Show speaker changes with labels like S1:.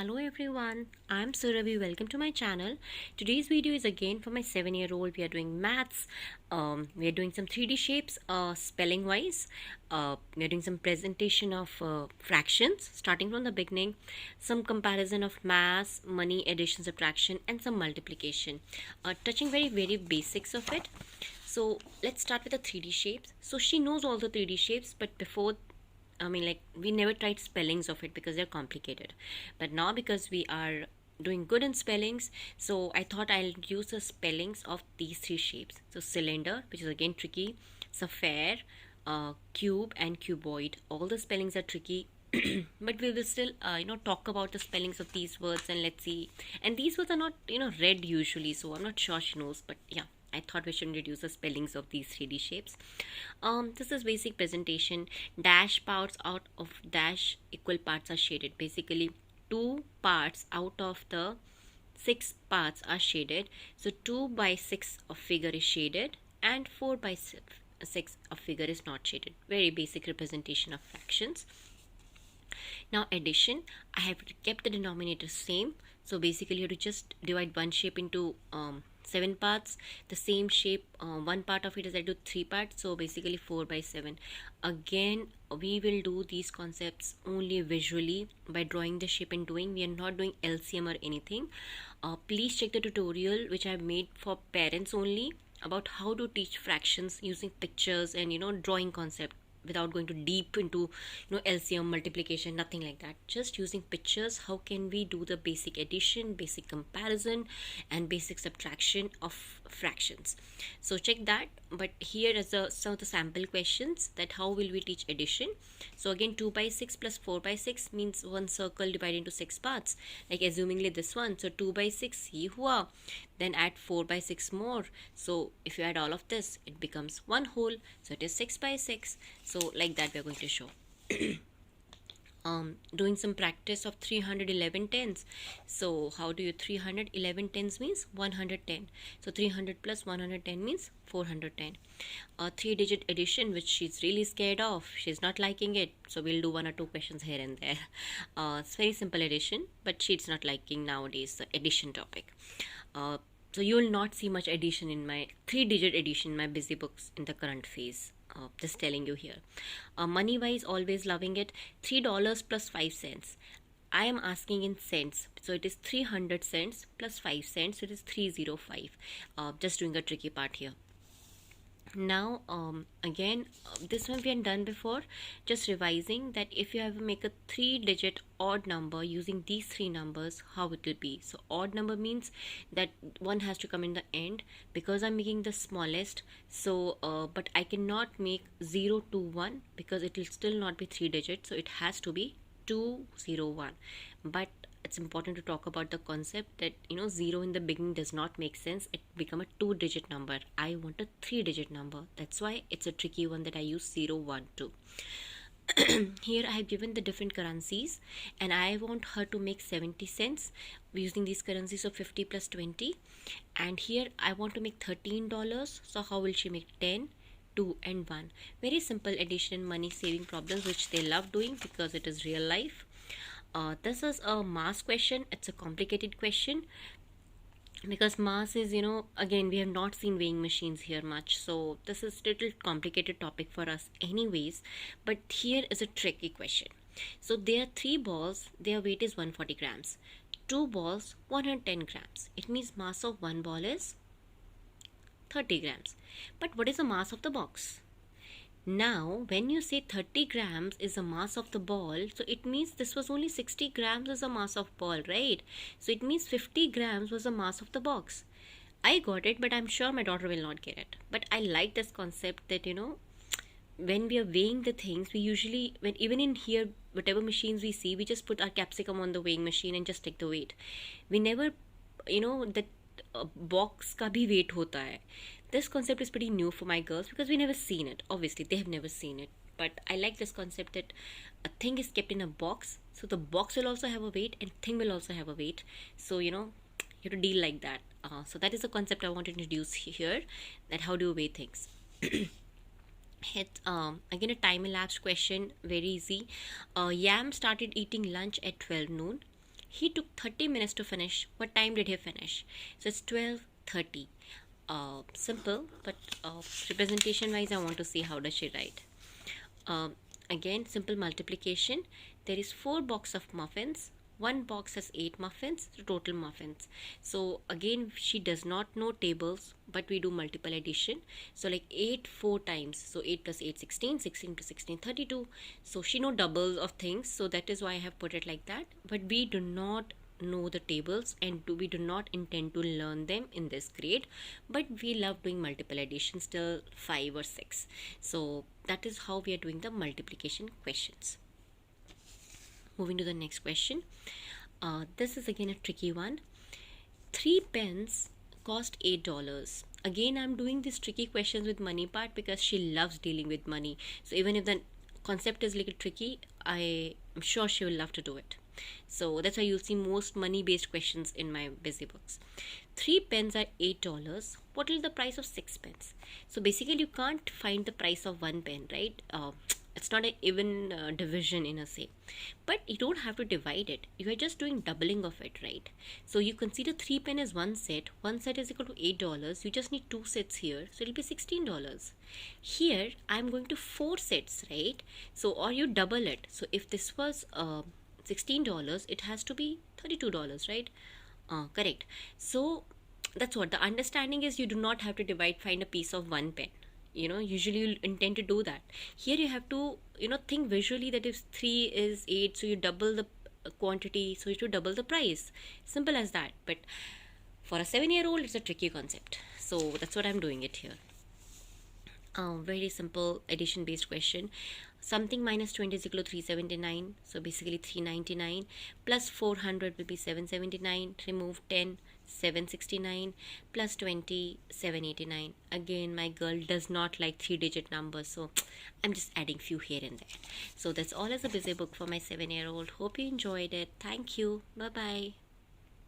S1: Hello everyone, I'm Surabhi. Welcome to my channel. Today's video is again for my 7-year-old. We are doing maths. We are doing some 3D shapes, spelling wise. We are doing some presentation of fractions, starting from the beginning. Some comparison of mass, money, addition, subtraction, and some multiplication. Touching very basics of it. So let's start with the 3D shapes. So she knows all the 3D shapes, but before we never tried spellings of it because they're complicated. But now, because we are doing good in spellings, so I thought I'll use the spellings of these three shapes. So cylinder, which is again tricky, sphere, cube, and cuboid. All the spellings are tricky. But we will still talk about the spellings of these words, and let's see. And these words are not read usually, so I'm not sure she knows, but yeah, I thought we should introduce the spellings of these 3D shapes. This is basic presentation. Dash parts out of dash equal parts are shaded. Basically, 2 parts out of the 6 parts are shaded. So 2 by 6 of figure is shaded and 4 by 6 of figure is not shaded. Very basic representation of fractions. Now addition, I have kept the denominator same. So basically you have to just divide one shape into 7 parts. The same shape, one part of it is into 3 parts, so basically 4 by 7. Again, we will do these concepts only visually by drawing the shape and doing. We are not doing LCM or anything. Please check the tutorial which I have made for parents only about how to teach fractions using pictures and drawing concept, without going too deep into LCM, multiplication, nothing like that. Just using pictures, how can we do the basic addition, basic comparison, and basic subtraction of fractions. So check that. But here is some of the sample questions, that how will we teach addition. So again, 2 by 6 plus 4 by 6 means one circle divided into 6 parts, like assumingly this one. So 2 by 6 ye hua, then add 4 by 6 more. So if you add all of this, it becomes one whole, so it is 6 by 6. So like that we are going to show. Doing some practice of 311 tens. So how do you 311 tens means 110. So 300 plus 110 means 410. 3-digit addition, which she's really scared of. She's not liking it. So we'll do 1 or 2 questions here and there. It's very simple addition, but she's not liking nowadays the addition topic. So you will not see much addition in my 3-digit addition in my busy books in the current phase. Just telling you here. Money wise, always loving it. $3 plus 5 cents. I am asking in cents, so it is 300 cents plus 5 cents, so it is 305. Just doing a tricky part here. Now again, this one we have done before, just revising that if you have to make a 3-digit odd number using these 3 numbers, how it will be. So odd number means that one has to come in the end. Because I'm making the smallest, so but I cannot make 0 to 1 because it will still not be 3 digits, so it has to be 201. But it's important to talk about the concept that 0 in the beginning does not make sense. It become a 2-digit number. I want a 3-digit number. That's why it's a tricky one that I use 0, 1, 2. Here I have given the different currencies, and I want her to make 70 cents using these currencies of 50 plus 20. And here I want to make $13. So how will she make 10, 2 and 1? Very simple addition, money saving problems which they love doing because it is real life. This is a mass question. It's a complicated question because mass is, again, we have not seen weighing machines here much, so this is a little complicated topic for us anyways. But here is a tricky question. So there are 3 balls, their weight is 140 grams. 2 balls, 110 grams. It means mass of 1 ball is 30 grams. But what is the mass of the box? Now, when you say 30 grams is the mass of the ball, so it means this was only 60 grams as the mass of ball, right? So it means 50 grams was the mass of the box. I got it, but I'm sure my daughter will not get it. But I like this concept that, when we are weighing the things, we usually, even in here, whatever machines we see, we just put our capsicum on the weighing machine and just take the weight. We never, that box ka bhi weight hota hai. This concept is pretty new for my girls because we never seen it. Obviously, they have never seen it. But I like this concept that a thing is kept in a box. So the box will also have a weight and thing will also have a weight. So, you have to deal like that. So that is the concept I want to introduce here. That how do you weigh things. It's again a time elapsed question. Very easy. Yam started eating lunch at 12 noon. He took 30 minutes to finish. What time did he finish? So it's 12:30. Simple, but representation wise I want to see how does she write. Again, simple multiplication. There is 4 boxes of muffins. One box has 8 muffins, so total muffins. So again, she does not know tables, but we do multiple addition. So like 8 4 times. So 8 plus 8 16, 16 plus 16 32. So she know doubles of things. So that is why I have put it like that. But we do not know the tables, and we do not intend to learn them in this grade, but we love doing multiple additions till 5 or 6. So that is how we are doing the multiplication questions. Moving to the next question. This is again a tricky one. 3 pens cost $8. Again, I'm doing these tricky questions with money part because she loves dealing with money. So even if the concept is a little tricky, I am sure she will love to do it. So that's why you'll see most money based questions in my busy books. 3 pens are $8. What is the price of 6 pens? So basically you can't find the price of 1 pen, right? It's not an even division in a say, but you don't have to divide it. You are just doing doubling of it, right? So you consider 3 pen as one set is equal to $8. You just need 2 sets here, so it'll be $16. Here I'm going to 4 sets, right? So, or you double it. So if this was $16, it has to be $32, right? Correct. So that's what the understanding is. You do not have to divide, find a piece of 1 pen. Usually you intend to do that. Here you have to think visually that if 3 is 8, so you double the quantity, so you have to double the price. Simple as that. But for a 7-year-old, it's a tricky concept. So that's what I'm doing it here. Very simple addition based question. Something minus 20 is equal to 379. So basically 399 plus 400 will be 779. Remove 10, 769 plus 20, 789. Again, my girl does not like 3-digit numbers, so I'm just adding few here and there. So that's all as a busy book for my 7-year-old. Hope you enjoyed it. Thank you. Bye bye.